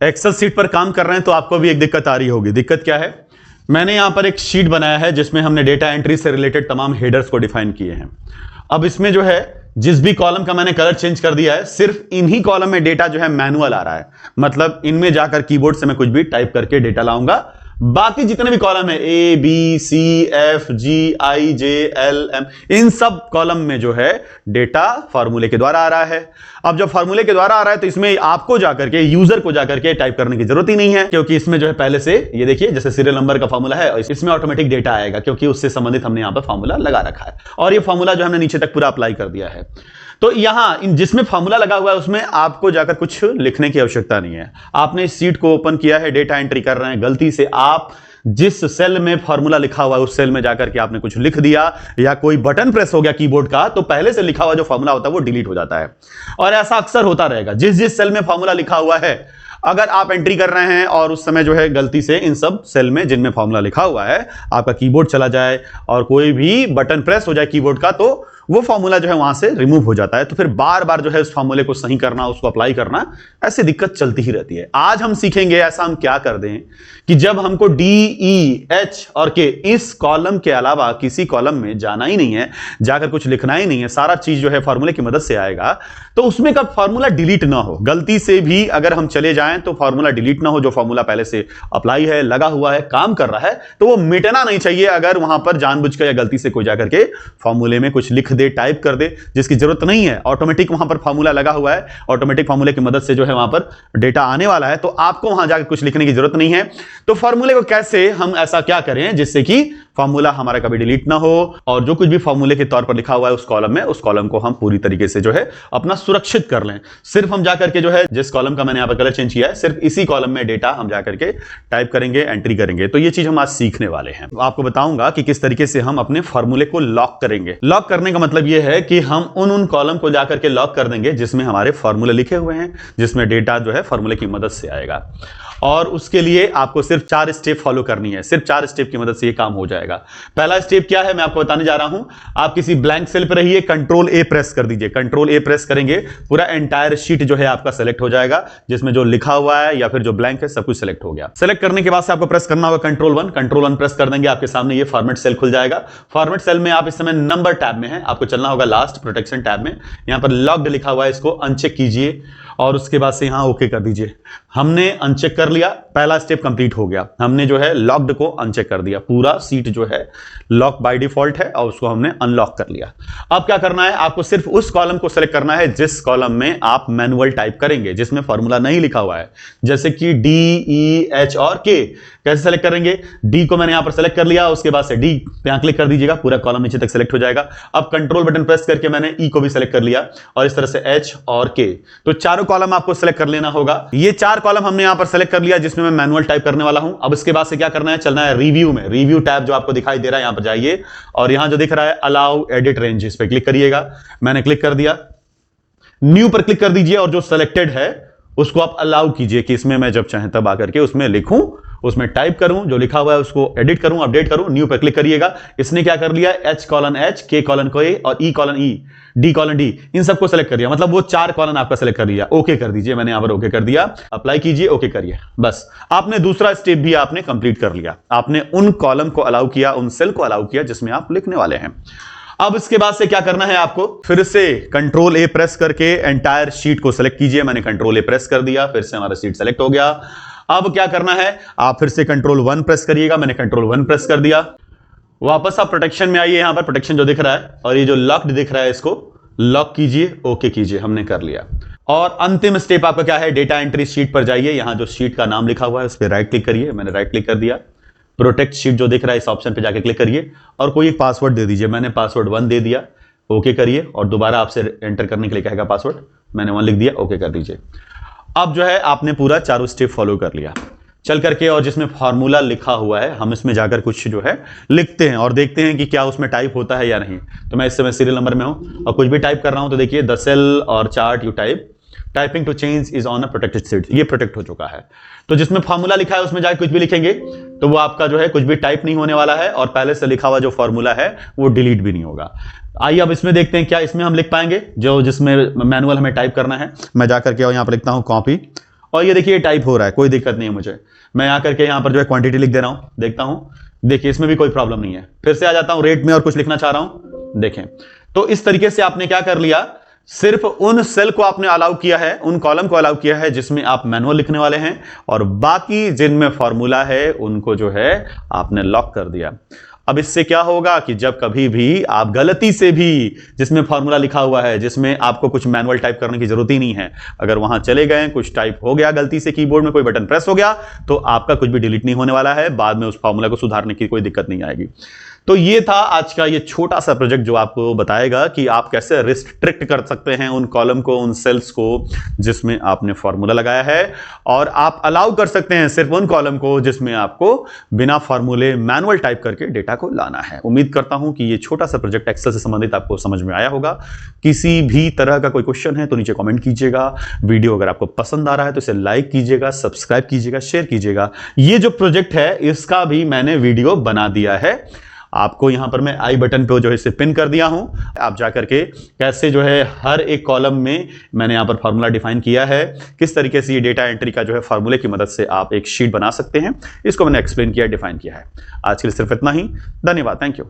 Excel seat पर काम कर रहे हैं तो आपको भी एक दिक्कत आ रही होगी। दिक्कत क्या है? मैंने यहां पर एक शीट बनाया है जिसमें हमने डेटा एंट्री से रिलेटेड तमाम हेडर्स को डिफाइन किए हैं। अब इसमें जो है जिस भी कॉलम का मैंने कलर चेंज कर दिया है, सिर्फ इन्हीं कॉलम में डेटा जो है मैनुअल आ रहा है। मतलब इनमें जाकर कीबोर्ड से मैं कुछ भी टाइप करके डेटा लाऊंगा। बाकी जितने भी कॉलम है A B C F G I J L M, इन सब कॉलम में जो है डेटा फार्मूले के द्वारा आ रहा है। अब जब फार्मूले के द्वारा आ रहा है तो इसमें आपको जाकर के, यूजर को जाकर के टाइप करने की जरूरत ही नहीं है, क्योंकि इसमें जो है पहले से ये देखिए जैसे सीरियल नंबर का फार्मूला है, इसमें ऑटोमेटिक डेटा आएगा क्योंकि उससे संबंधित हमने यहां पर फार्मूला लगा रखा है और ये फार्मूला जो हमने नीचे तक पूरा अप्लाई कर दिया है। तो यहां जिसमें फार्मूला लगा हुआ है उसमें आपको जाकर कुछ लिखने की आवश्यकता नहीं है। आपने इस सीट को ओपन किया है, डेटा एंट्री कर रहे हैं, गलती से आप जिस सेल में फार्मूला लिखा हुआ है उस सेल में जाकर के आपने कुछ लिख दिया या कोई बटन प्रेस हो गया कीबोर्ड का, तो पहले से लिखा हुआ जो फार्मूला होता है वो डिलीट हो जाता है। और ऐसा अक्सर होता रहेगा। जिस जिस सेल में फार्मूला लिखा हुआ है अगर आप एंट्री कर रहे हैं और उस समय जो है गलती से इन सब सेल में जिनमें फार्मूला लिखा हुआ है आपका कीबोर्ड चला जाए और कोई भी बटन प्रेस हो जाए कीबोर्ड का, तो वो फार्मूला जो है वहां से रिमूव हो जाता है। तो फिर बार बार जो है उस फार्मूले को सही करना, उसको अप्लाई करना, ऐसी दिक्कत चलती ही रहती है। आज हम सीखेंगे ऐसा हम क्या कर दें कि जब हमको डी ई एच और के इस कॉलम के अलावा किसी कॉलम में जाना ही नहीं है, जाकर कुछ लिखना ही नहीं है, सारा चीज जो है फार्मूले की मदद से आएगा, तो उसमें कब फार्मूला डिलीट ना हो। गलती से भी अगर हम चले जाएं तो फार्मूला डिलीट ना हो। जो फार्मूला पहले से अप्लाई है, लगा हुआ है, काम कर रहा है, तो वो मिटना नहीं चाहिए। अगर वहां पर जानबूझकर या गलती से कोई जाकर के फार्मूले में कुछ लिख दे, टाइप कर दे जिसकी जरूरत नहीं है, ऑटोमेटिक वहां पर फार्मूला लगा हुआ है, ऑटोमेटिक फार्मूले की मदद से जो है वहां पर डेटा आने वाला है, तो आपको वहां जाकर कुछ लिखने की जरूरत नहीं है। तो फार्मूले को कैसे हम ऐसा क्या करें जिससे कि फार्मूला हमारा कभी डिलीट ना हो और जो कुछ भी फार्मूले के तौर पर लिखा हुआ है उस कॉलम में, उस कॉलम को हम पूरी तरीके से जो है अपना सुरक्षित कर लें। सिर्फ हम जाकर के जो है जिस कॉलम का मैंने यहां पर कलर चेंज किया है, सिर्फ इसी कॉलम में डेटा हम जाकर के टाइप करेंगे, एंट्री करेंगे। तो ये चीज हम आज सीखने वाले हैं। आपको बताऊंगा कि किस तरीके से हम अपने फार्मूले को लॉक करेंगे। लॉक करने का मतलब यह है कि हम उन कॉलम को जाकर के लॉक कर देंगे जिसमें हमारे फार्मूले लिखे हुए हैं, जिसमें डेटा जो है फार्मूले की मदद से आएगा। और उसके लिए आपको सिर्फ 4 स्टेप फॉलो करनी है। सिर्फ 4 स्टेप की मदद से ये काम हो जाएगा। पहला स्टेप क्या है मैं आपको बताने जा रहा हूं। आप किसी ब्लैंक सेल पर रहिए, कंट्रोल ए प्रेस कर दीजिए। कंट्रोल ए प्रेस करेंगे, पूरा एंटायर शीट जो है आपका सेलेक्ट हो जाएगा, जिसमें जो लिखा हुआ है या फिर जो ब्लैंक है सब कुछ सेलेक्ट हो गया। सेलेक्ट करने के बाद से आपको प्रेस करना होगा कंट्रोल 1। कंट्रोल 1 प्रेस कर देंगे, आपके सामने ये फॉर्मेट सेल खुल जाएगा। फॉर्मेट सेल में आप इस समय नंबर टैब में है, आपको चलना होगा लास्ट प्रोटेक्शन टैब में। यहां पर लॉक्ड लिखा हुआ है, इसको अनचेक कीजिए और उसके बाद से यहां ओके कर दीजिए। हमने अनचेक कर लिया, पहला स्टेप कंप्लीट हो गया। हमने जो है लॉक्ड को अनचेक कर दिया, पूरा सीट जो है लॉक बाय डिफॉल्ट है और उसको हमने अनलॉक कर लिया। अब क्या करना है, आपको सिर्फ उस कॉलम को सेलेक्ट करना है जिस कॉलम में आप मैनुअल टाइप करेंगे, जिसमें फॉर्मूला नहीं लिखा हुआ है, जैसे कि डी ई एच और के। कैसे सेलेक्ट करेंगे, डी को मैंने यहां पर सेलेक्ट कर लिया, उसके बाद से डी पे यहां क्लिक कर दीजिएगा, पूरा कॉलम नीचे तक सेलेक्ट हो जाएगा। अब कंट्रोल बटन प्रेस करके मैंने ई को भी सेलेक्ट कर लिया और इस तरह से एच और के, तो चारों कॉलम आपको सेलेक्ट कर लेना होगा। ये 4 कॉलम हमने यहां पर सेलेक्ट कर लिया जिसमें मैं मैनुअल टाइप करने वाला हूं। अब इसके बाद से क्या करना है, चलना है रिव्यू में। रिव्यू टैब जो आपको दिखाई दे रहा है यहां पर जाइए और यहां जो दिख रहा है अलाउ एडिट रेंज, इस पर क्लिक करिएगा। मैंने क्लिक कर दिया, न्यू पर क्लिक कर दीजिए और जो सेलेक्टेड है उसको आप अलाउ कीजिए कि इसमें मैं जब चाहे तब आकर के उसमें लिखूं, उसमें टाइप करूं, जो लिखा हुआ है उसको एडिट करूं, अपडेट करूं। न्यू पर क्लिक करिएगा। इसने क्या कर लिया, H colon H, K colon K और E colon E, D colon D, इन सबको सेलेक्ट कर दिया। मतलब वो 4 कॉलन आपका सेलेक्ट कर लिया। ओके कर दीजिए, मैंने यहां पर ओके कर दिया। अप्लाई कीजिए, ओके करिए, बस आपने दूसरा स्टेप भी आपने कंप्लीट कर लिया। आपने उन कॉलम को अलाउ किया, उन सेल को अलाउ किया जिसमें आप लिखने वाले हैं। अब इसके बाद से क्या करना है, आपको फिर से कंट्रोल ए प्रेस करके एंटायर शीट को सेलेक्ट कीजिए। मैंने कंट्रोल ए प्रेस कर दिया, फिर से हमारा शीट सेलेक्ट हो गया। अब क्या करना है, आप फिर से कंट्रोल 1 प्रेस करिएगा। मैंने कंट्रोल 1 प्रेस कर दिया। वापस आप प्रोटेक्शन में आइए, यहां पर प्रोटेक्शन जो दिख रहा है और ये जो लॉक्ड दिख रहा है इसको लॉक कीजिए, ओके कीजिए, हमने कर लिया। और अंतिम स्टेप आपका क्या है, डेटा एंट्री शीट पर जाइए। यहां जो शीट का नाम लिखा हुआ है उस पर राइट क्लिक करिए। मैंने राइट क्लिक कर दिया। प्रोटेक्ट शीट जो दिख रहा है इस ऑप्शन पे जाके क्लिक करिए और कोई एक पासवर्ड दे दीजिए। मैंने पासवर्ड 1 दे दिया, ओके करिए। और दोबारा आपसे एंटर करने के लिए कहेगा पासवर्ड, मैंने 1 लिख दिया, ओके कर दीजिए। अब जो है आपने पूरा 4 स्टेप फॉलो कर लिया चल करके, और जिसमें फार्मूला लिखा हुआ है हम इसमें जाकर कुछ जो है लिखते हैं और देखते हैं कि क्या उसमें टाइप होता है या नहीं। तो मैं इस समय सीरियल नंबर में हूं और कुछ भी टाइप कर रहा हूं, तो देखिए the cell or chart you type typing to change is on a protected sheet, ये प्रोटेक्ट हो चुका है। तो जिसमें फार्मूला लिखा है उसमें जाके कुछ भी लिखेंगे तो वो आपका जो है कुछ भी टाइप नहीं होने वाला है और पहले से लिखा हुआ जो फार्मूला है वो डिलीट भी नहीं होगा। आइए अब इसमें देखते हैं क्या इसमें हम लिख पाएंगे, जो जिसमें मैनुअल हमें टाइप करना है। मैं जाकर के और यहां पर लिखता हूं कॉपी और ये देखिए टाइप हो रहा है, कोई दिक्कत नहीं है मुझे। मैं आकर के यहाँ पर जो है क्वांटिटी लिख दे रहा हूँ, देखता हूँ, देखिए इसमें भी कोई प्रॉब्लम नहीं है। फिर से आ जाता हूँ रेट में और कुछ लिखना चाह रहा हूँ, देखें। तो इस तरीके से आपने क्या कर लिया, सिर्फ उन सेल को आपने अलाउ किया है, उन कॉलम को अलाउ किया है जिसमें आप मैनुअल लिखने वाले हैं, और बाकी जिनमें फॉर्मूला है उनको जो है आपने लॉक कर दिया। अब इससे क्या होगा कि जब कभी भी आप गलती से भी जिसमें फॉर्मूला लिखा हुआ है, जिसमें आपको कुछ मैनुअल टाइप करने की जरूरत ही नहीं है, अगर वहां चले गए, कुछ टाइप हो गया गलती से, कीबोर्ड में कोई बटन प्रेस हो गया, तो आपका कुछ भी डिलीट नहीं होने वाला है, बाद में उस फॉर्मूला को सुधारने की कोई दिक्कत नहीं आएगी। तो ये था आज का ये छोटा सा प्रोजेक्ट जो आपको बताएगा कि आप कैसे रिस्ट्रिक्ट कर सकते हैं उन कॉलम को, उन सेल्स को जिसमें आपने फॉर्मूला लगाया है, और आप अलाउ कर सकते हैं सिर्फ उन कॉलम को जिसमें आपको बिना फॉर्मूले मैनुअल टाइप करके डेटा को लाना है। उम्मीद करता हूं कि ये छोटा सा प्रोजेक्ट एक्सेल से संबंधित आपको समझ में आया होगा। किसी भी तरह का कोई क्वेश्चन है तो नीचे कमेंट कीजिएगा। वीडियो अगर आपको पसंद आ रहा है तो इसे लाइक कीजिएगा, सब्सक्राइब कीजिएगा, शेयर कीजिएगा। ये जो प्रोजेक्ट है इसका भी मैंने वीडियो बना दिया है, आपको यहां पर मैं आई बटन पे जो है इसे पिन कर दिया हूं। आप जाकर के कैसे जो है हर एक कॉलम में मैंने यहां पर फॉर्मूला डिफाइन किया है, किस तरीके से ये डेटा एंट्री का जो है फॉर्मूले की मदद से आप एक शीट बना सकते हैं, इसको मैंने एक्सप्लेन किया, डिफाइन किया है। आज के लिए सिर्फ इतना ही, धन्यवाद, थैंक यू।